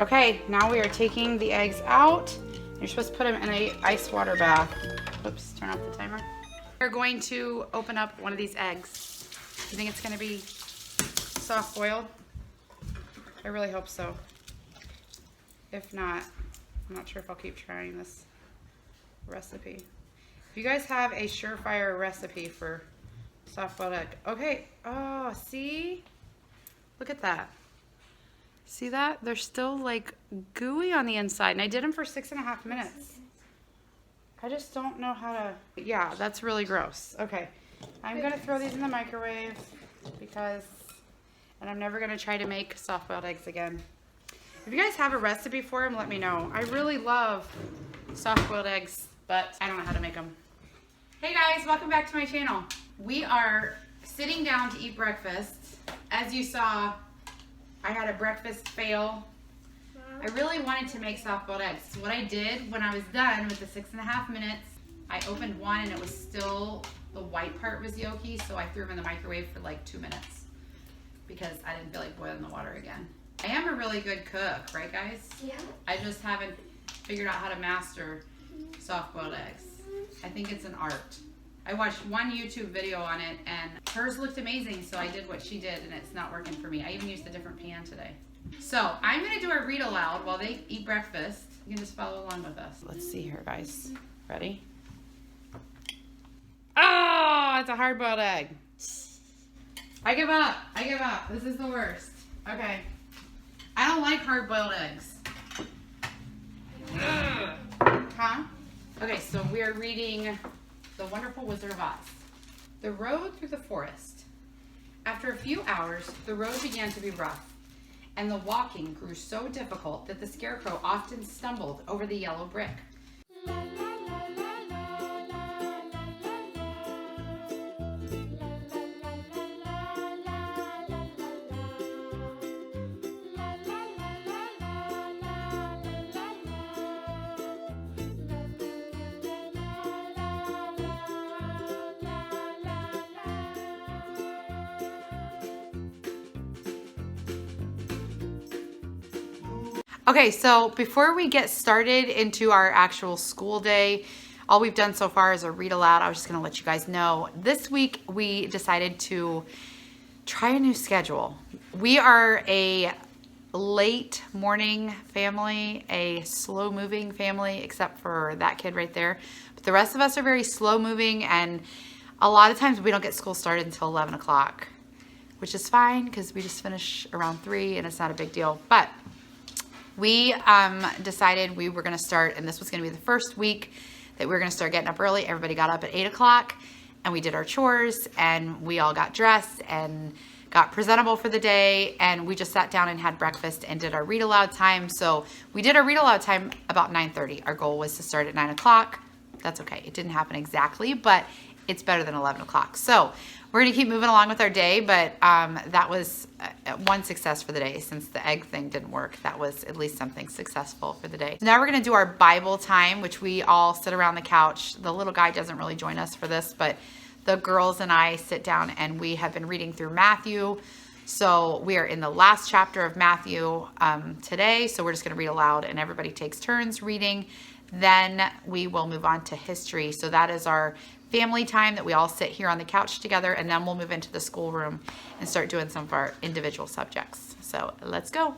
Okay, now we are taking the eggs out. You're supposed to put them in a ice water bath. Oops, turn off the timer. We're going to open up one of these eggs. You think it's gonna be soft boiled? I really hope so. If not, I'm not sure if I'll keep trying this recipe. If you guys have a surefire recipe for soft boiled egg. Okay, oh, see? Look at that. See that? They're still like gooey on the inside, and I did them for 6.5 minutes. I just don't know how to, yeah, that's really gross. Okay, I'm gonna throw these in the microwave because, and I'm never gonna try to make soft boiled eggs again. If you guys have a recipe for them, let me know. I really love soft boiled eggs, but I don't know how to make them. Hey guys, welcome back to my channel. We are sitting down to eat breakfast. As you saw, I had a breakfast fail. I really wanted to make soft boiled eggs. So what I did when I was done with the 6.5 minutes, I opened one and it was still, the white part was yolky, so I threw them in the microwave for like 2 minutes because I didn't feel like boiling the water again. I am a really good cook, right guys? Yeah. I just haven't figured out how to master soft boiled eggs. I think it's an art. I watched one YouTube video on it and hers looked amazing, so I did what she did and it's not working for me. I even used a different pan today. So I'm gonna do a read aloud while they eat breakfast. You can just follow along with us. Let's see here, guys. Ready? Oh, it's a hard boiled egg. I give up. I give up. This is the worst. Okay. I don't like hard boiled eggs. Huh? Okay, so we are reading The Wonderful Wizard of Oz. The road through the forest. After a few hours, the road began to be rough, and the walking grew so difficult that the Scarecrow often stumbled over the yellow brick. Okay, so before we get started into our actual school day, all we've done so far is a read aloud. I was just gonna let you guys know. This week we decided to try a new schedule. We are a late morning family, a slow moving family, except for that kid right there. But the rest of us are very slow moving, and a lot of times we don't get school started until 11 o'clock, which is fine because we just finish around 3 and it's not a big deal. But we decided we were going to start, and this was going to be the first week that we were going to start getting up early. Everybody got up at 8 o'clock, and we did our chores, and we all got dressed and got presentable for the day, and we just sat down and had breakfast and did our read aloud time. So we did our read aloud time about 9:30. Our goal was to start at 9 o'clock. That's okay. It didn't happen exactly, but it's better than 11 o'clock. So we're going to keep moving along with our day, but that was one success for the day. Since the egg thing didn't work, that was at least something successful for the day. Now we're going to do our Bible time, which we all sit around the couch. The little guy doesn't really join us for this, but the girls and I sit down and we have been reading through Matthew. So we are in the last chapter of Matthew today. So we're just going to read aloud and everybody takes turns reading. Then we will move on to history. So that is our family time that we all sit here on the couch together, and then we'll move into the schoolroom and start doing some of our individual subjects. So let's go.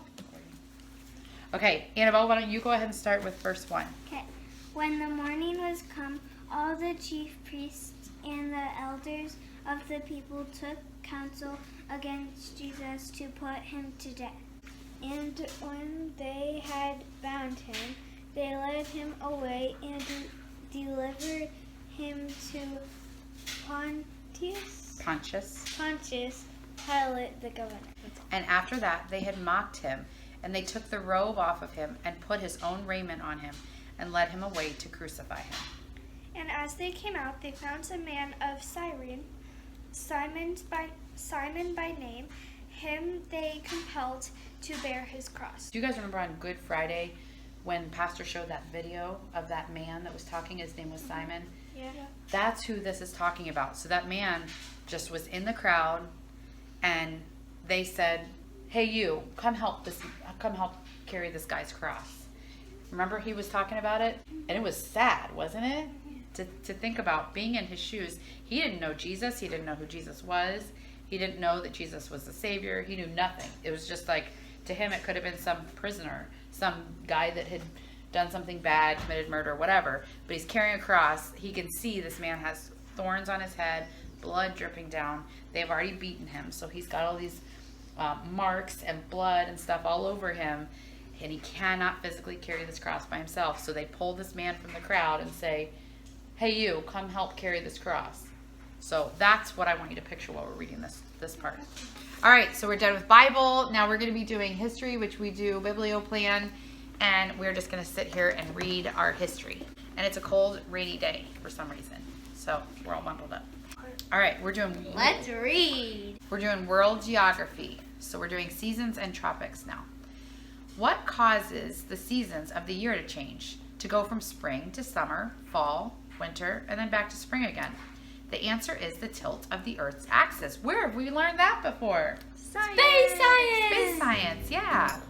Okay, Annabelle, why don't you go ahead and start with verse 1. Okay. When the morning was come, all the chief priests and the elders of the people took counsel against Jesus to put him to death. And when they had bound him, they led him away and delivered him to Pontius Pilate, the governor. And after that they had mocked him, and they took the robe off of him and put his own raiment on him and led him away to crucify him. And as they came out, they found a man of Cyrene, Simon by name. Him they compelled to bear his cross. Do you guys remember on Good Friday when Pastor showed that video of that man that was talking? His name was Simon. Yeah. That's who this is talking about. So that man just was in the crowd, and they said, hey, you, come help carry this guy's cross. Remember he was talking about it? And it was sad, wasn't it? To think about being in his shoes. He didn't know Jesus. He didn't know who Jesus was. He didn't know that Jesus was the Savior. He knew nothing. It was just like, to him, it could have been some prisoner, some guy that had done something bad, committed murder, whatever. But he's carrying a cross. He can see this man has thorns on his head, blood dripping down. They've already beaten him. So he's got all these marks and blood and stuff all over him. And he cannot physically carry this cross by himself. So they pull this man from the crowd and say, hey, you, come help carry this cross. So that's what I want you to picture while we're reading this part. All right, so we're done with Bible. Now we're going to be doing history, which we do biblioplan, and we're just going to sit here and read our history. And it's a cold, rainy day for some reason, so we're all bundled up. All right, Let's read. We're doing world geography, so we're doing seasons and tropics now. What causes the seasons of the year to change, to go from spring to summer, fall, winter, and then back to spring again? The answer is the tilt of the Earth's axis. Where have we learned that before? Science. Space science. Space science, yeah.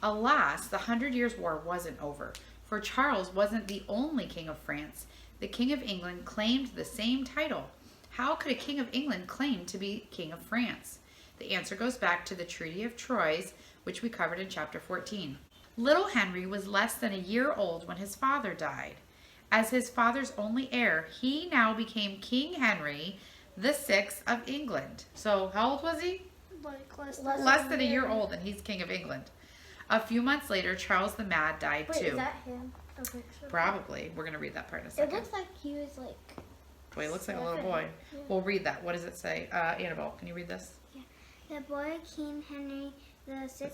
Alas, the 100 Years' War wasn't over, for Charles wasn't the only king of France. The King of England claimed the same title. How could a king of England claim to be king of France? The answer goes back to the Treaty of Troyes, which we covered in chapter 14. Little Henry was less than a year old when his father died. As his father's only heir, he now became King Henry VI of England. So how old was he? Less than a year old, and he's king of England. A few months later, Charles the Mad died too. Is that him? Probably. We're going to read that part in a second. It looks like he was like... Wait, it looks like a little boy. Yeah. We'll read that. What does it say? Annabelle, can you read this? Yeah. The boy King Henry VI,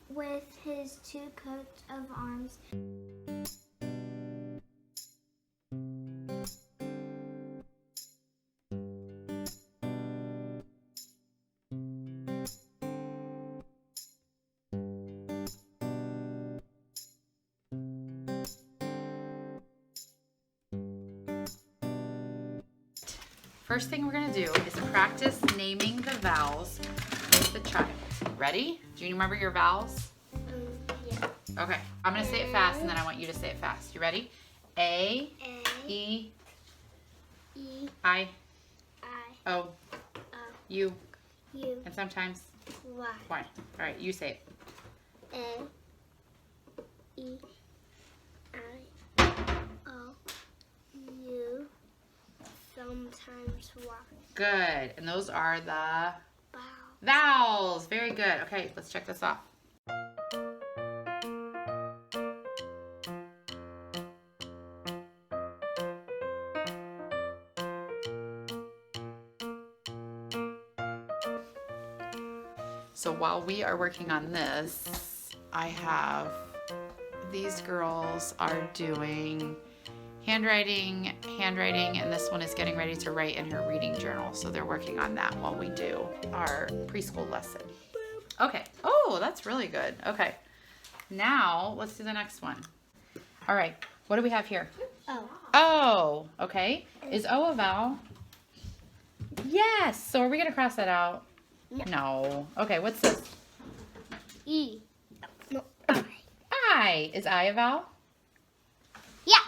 with his 2 coats of arms, First thing we're going to do is practice naming the vowels with the child. Ready? Do you remember your vowels? Yeah. Okay. I'm going to say it fast, and then I want you to say it fast. You ready? A, E, I, O, U, and sometimes Y. All right, you say it. A, E, I, O, U, sometimes Y. Good. And those are the Vowels. vowels. Very good. Okay, let's check this off. So while we are working on this, I have these girls are doing handwriting, and this one is getting ready to write in her reading journal. So they're working on that while we do our preschool lesson. Okay. Oh, that's really good. Okay. Now let's do the next one. All right. What do we have here? O. Okay. Is O a vowel? Yes. So are we going to cross that out? No. Okay. What's this? E. No. I. Is I a vowel? Yeah.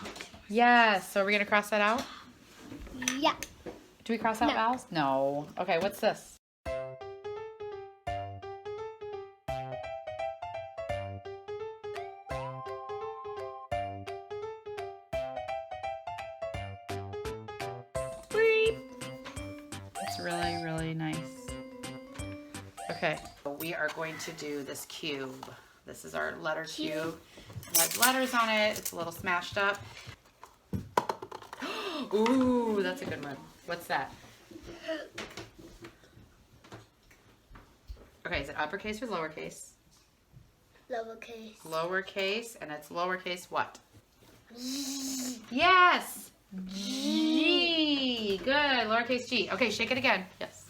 Yes. So are we going to cross that out? Yeah. Do we cross out vowels? No. Okay. What's this? It's really, really nice. Okay. We are going to do this cube. This is our letter cube. It has letters on it. It's a little smashed up. Ooh, that's a good one. What's that? Okay, is it uppercase or lowercase? Lowercase. Lowercase, and it's lowercase what? G. Yes! G. Good, lowercase g. Okay, shake it again. Yes.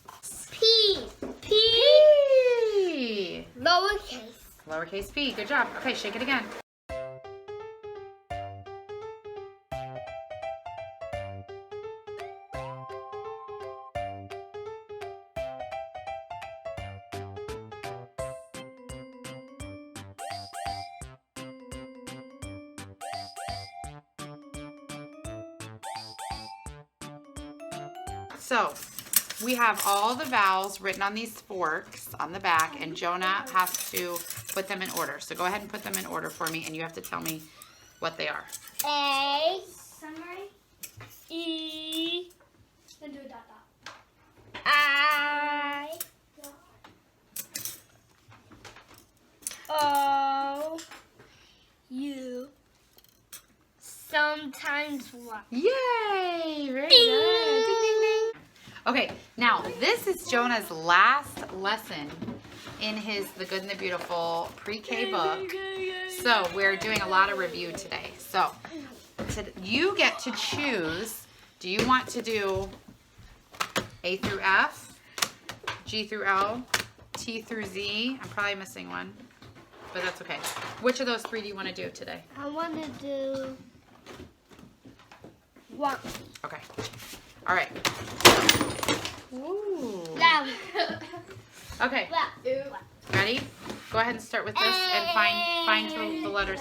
P. P. P. Lowercase. Lowercase p. Good job. Okay, shake it again. So, we have all the vowels written on these forks on the back, and Jonah has to put them in order. So go ahead and put them in order for me, and you have to tell me what they are. A. Summary. E. Then do a dot dot. I. O. U. Sometimes what? Yay! Very good. Ding, ding, ding. Okay, now this is Jonah's last lesson in his The Good and the Beautiful pre-K book. So we're doing a lot of review today. So you get to choose, do you want to do A through F, G through L, T through Z? I'm probably missing one, but that's okay. Which of those three do you want to do today? I want to do 1. Okay. All right. Ooh. Loud. Okay. Ready? Go ahead and start with this and find the letters.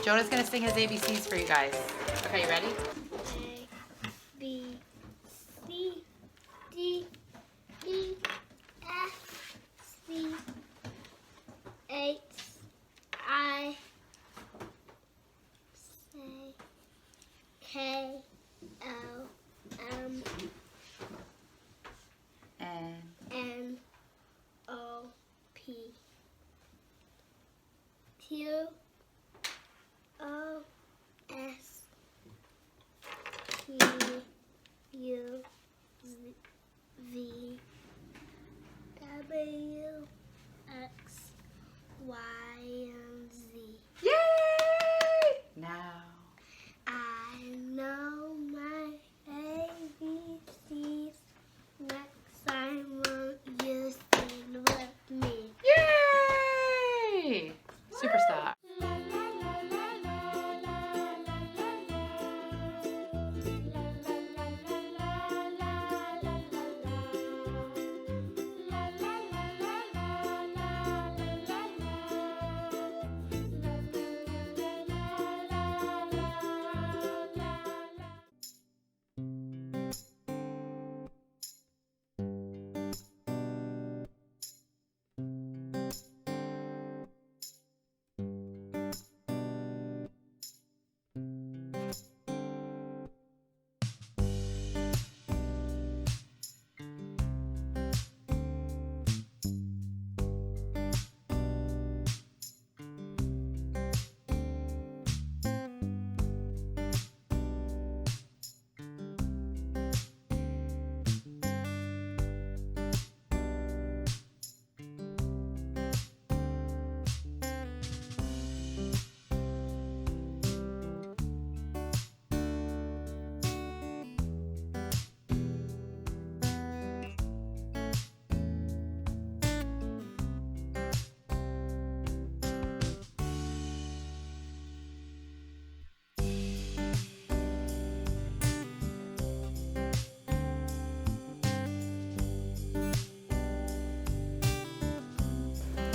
Jonah's gonna sing his ABCs for you guys. Okay, you ready? A, B, C, D, E, F, C, H, I, C, K, L, M, And N, O, P, Q, O, S, T, U, V, W, X, Y, and Z. yay! Now. I know my ABCs. Next time, won't you sing with me? Yay! Superstar.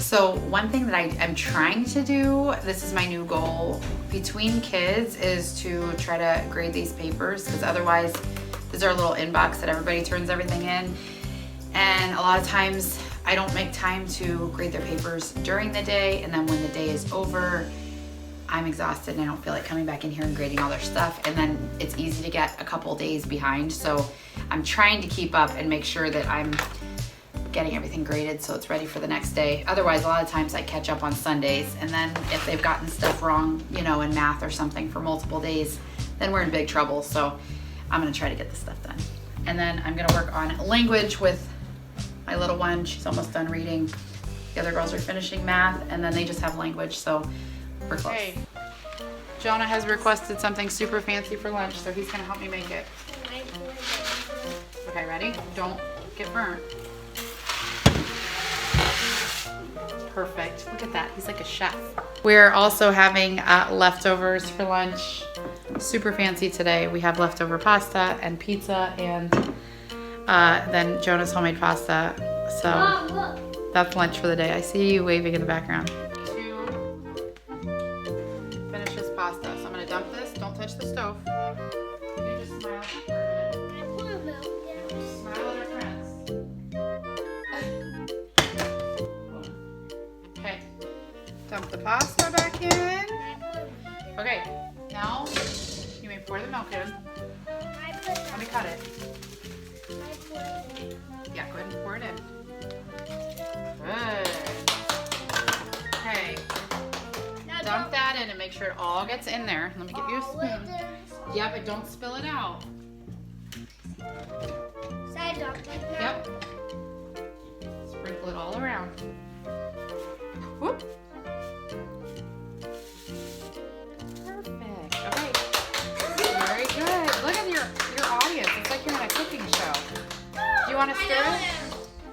So one thing that I am trying to do, this is my new goal between kids, is to try to grade these papers, because otherwise this is our little inbox that everybody turns everything in. And a lot of times I don't make time to grade their papers during the day, and then when the day is over, I'm exhausted and I don't feel like coming back in here and grading all their stuff, and then it's easy to get a couple days behind. So I'm trying to keep up and make sure that I'm getting everything graded so it's ready for the next day. Otherwise, a lot of times I catch up on Sundays, and then if they've gotten stuff wrong, you know, in math or something for multiple days, then we're in big trouble. So I'm gonna try to get this stuff done. And then I'm gonna work on language with my little one. She's almost done reading. The other girls are finishing math, and then they just have language, so we're close. Okay. Jonah has requested something super fancy for lunch, so he's gonna help me make it. Okay, ready? Don't get burnt. Perfect. Look at that. He's like a chef. We're also having leftovers for lunch. Super fancy today. We have leftover pasta and pizza, and then Jonah's homemade pasta. So that's lunch for the day. I see you waving in the background. To finish this pasta. So I'm going to dump this. Don't touch the stove. Can you just smile for a minute? Smile at our friends. Okay, dump the pasta back in. Okay, now you may pour the milk in. Let me cut it. Yeah, go ahead and pour it in. Good. Okay, dump that in and make sure it all gets in there. Let me give you a spoon. Yeah, but don't spill it out. Yep. Sprinkle it all around. Whoop. Perfect. Okay. Very good. Look at your audience. It's like you're in a cooking show. Do you want to stir it?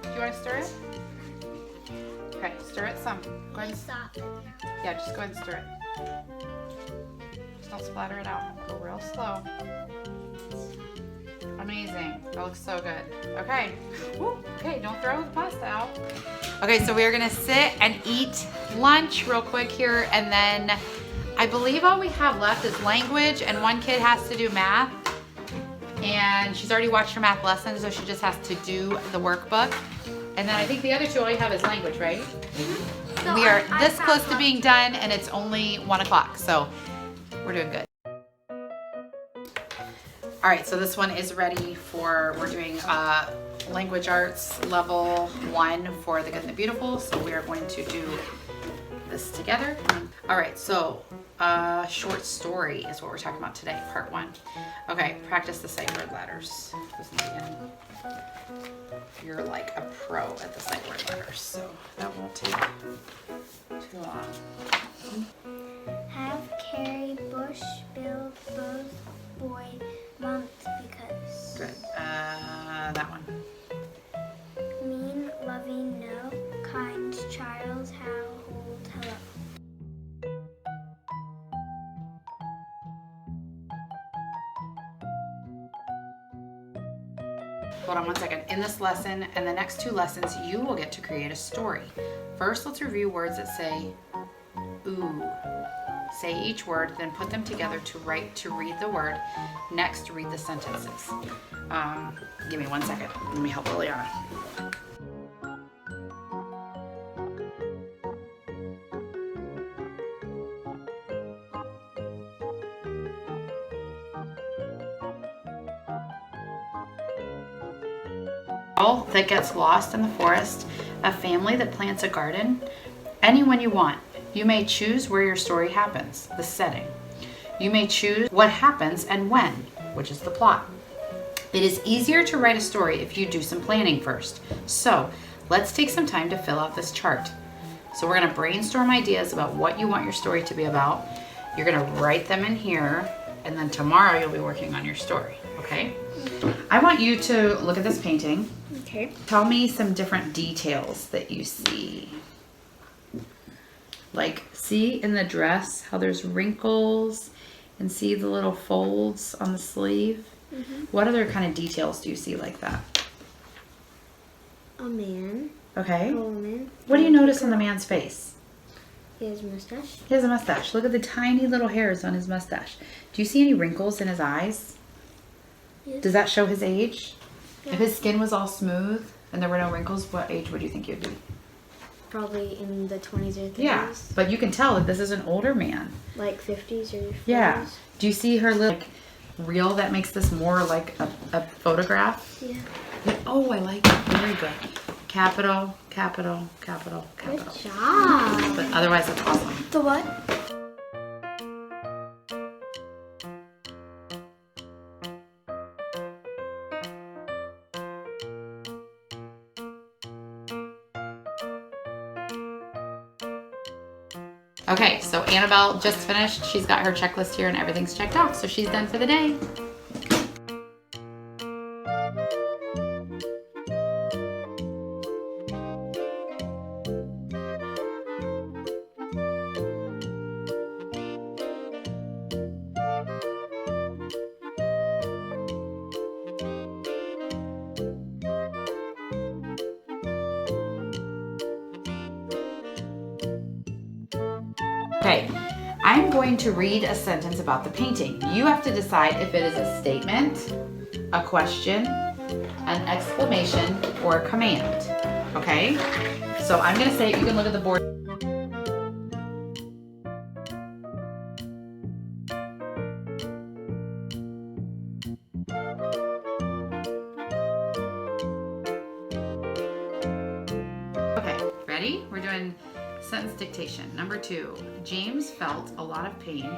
Do you want to stir it? Okay, stir it some. Go ahead and stop. Yeah, just go ahead and stir it. Just don't splatter it out. Go real slow. Amazing. That looks so good. Okay. Woo. Okay, don't throw the pasta out. Okay, so we are gonna sit and eat lunch real quick here, and then I believe all we have left is language, and one kid has to do math, and she's already watched her math lesson, so she just has to do the workbook. And then I think the other two, all you have is language, right? Mm-hmm. So we are this close to being done, and it's only 1 o'clock, so we're doing good. All right, so this one is ready for, we're doing language arts level 1 for the Good and the Beautiful. So we are going to do this together. All right, so short story is what we're talking about today, part 1. Okay, practice the sight word letters. You're like a pro at the sight word letters, so that won't take too long. Have, carry, bush, build, both, boy, month, because. Good. That one. Mean, loving, no, kind, child, how, hold, hello. Hold on one second. In this lesson and the next 2 lessons, you will get to create a story. First, let's review words that say ooh. Say each word, then put them together to read the word. Next, read the sentences. Give me 1 second. Let me help Liliana. That gets lost in the forest, a family that plants a garden, anyone you want. You may choose where your story happens, the setting. You may choose what happens and when, which is the plot. It is easier to write a story if you do some planning first. So let's take some time to fill out this chart. So we're gonna brainstorm ideas about what you want your story to be about. You're gonna write them in here, and then tomorrow you'll be working on your story, okay? I want you to look at this painting. Okay. Tell me some different details that you see. Like, see in the dress how there's wrinkles, and see the little folds on the sleeve? Mm-hmm. What other kind of details do you see like that? A man. Okay. A woman. What do you notice on the man's face? He has a mustache. He has a mustache. Look at the tiny little hairs on his mustache. Do you see any wrinkles in his eyes? Yes. Does that show his age? Yeah. If his skin was all smooth and there were no wrinkles, what age would you think he would be? Probably in the 20s or 30s. Yeah, but you can tell that this is an older man. Like 50s or 40s. Yeah. Do you see her little reel that makes this more like a photograph? Yeah. Oh, I like it. Very good. Capital, capital, capital, capital. Good job. But otherwise, it's awesome. The what? Okay, so Annabelle just finished. She's got her checklist here and everything's checked off, so she's done for the day. Okay, I'm going to read a sentence about the painting. You have to decide if it is a statement, a question, an exclamation, or a command. Okay? So I'm going to say it. You can look at the board. Okay, ready? We're doing sentence dictation. Number 2, James felt a lot of pain,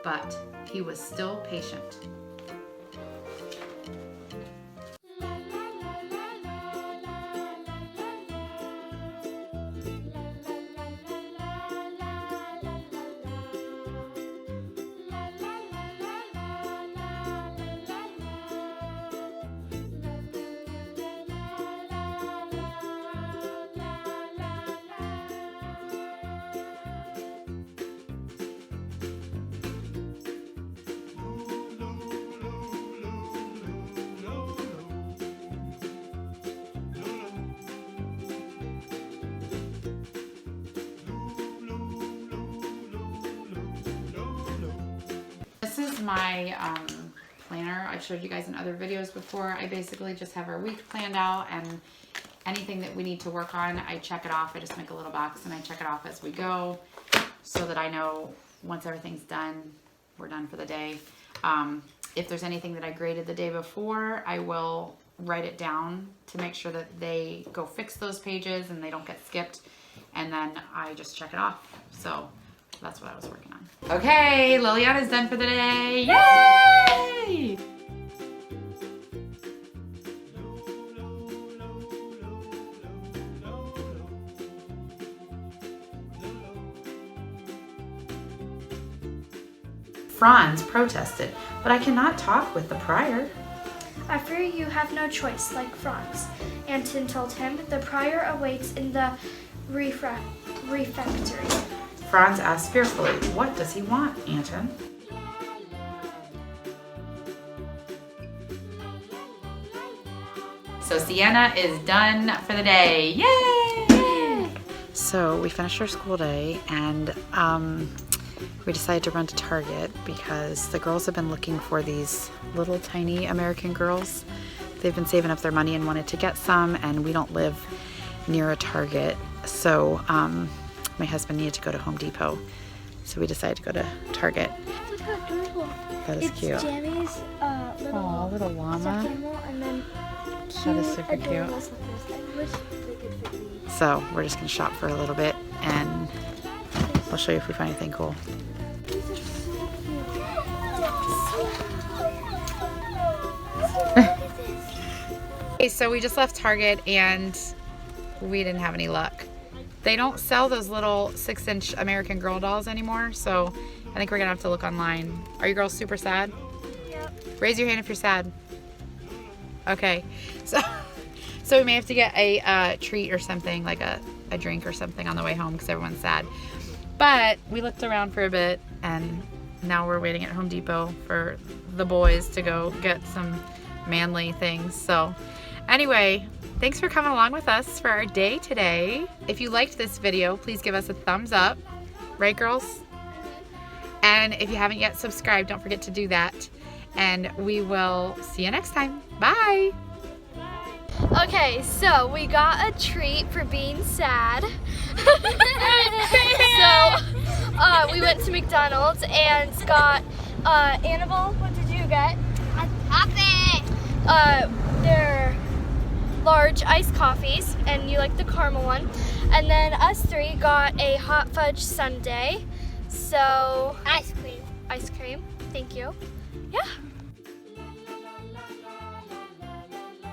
but he was still patient. This is my planner. I've showed you guys in other videos before. I basically just have our week planned out, and anything that we need to work on, I check it off. I just make a little box and I check it off as we go so that I know once everything's done, we're done for the day. If there's anything that I graded the day before, I will write it down to make sure that they go fix those pages and they don't get skipped, and then I just check it off. So that's what I was working on. Okay, Liliana's done for the day. Yay! Franz protested, "But I cannot talk with the prior." "I fear you have no choice, like Franz," Anton told him. "The prior awaits in the refectory." Franz asked fearfully, "What does he want, Anton?" So Sienna is done for the day. Yay! So we finished our school day, and we decided to run to Target because the girls have been looking for these little tiny American girls. They've been saving up their money and wanted to get some, and we don't live near a Target. So my husband needed to go to Home Depot, so we decided to go to Target. Look how adorable. That is cute. It's Jammy's Little llama. stuffed animal, and then That is super cute. adorable slippers. I wish they could fit me. So we're just gonna shop for a little bit, and we'll show you if we find anything cool. These are so cute. Okay, so we just left Target and we didn't have any luck. They don't sell those little 6-inch American Girl dolls anymore, so I think we're gonna have to look online. Are you girls super sad? Yep. Raise your hand if you're sad. Okay, so we may have to get a treat or something, like a drink or something on the way home because everyone's sad. But we looked around for a bit, and now we're waiting at Home Depot for the boys to go get some manly things. So Anyway, thanks for coming along with us for our day today. If you liked this video, please give us a thumbs up. Right, girls? And if you haven't yet subscribed, don't forget to do that. And we will see you next time. Bye. Okay, so we got a treat for being sad. So we went to McDonald's and got Annabelle, what did you get? A puppet. They're large iced coffees, and you like the caramel one. And then us three got a hot fudge sundae. So Ice cream. ice cream. Thank you. Yeah.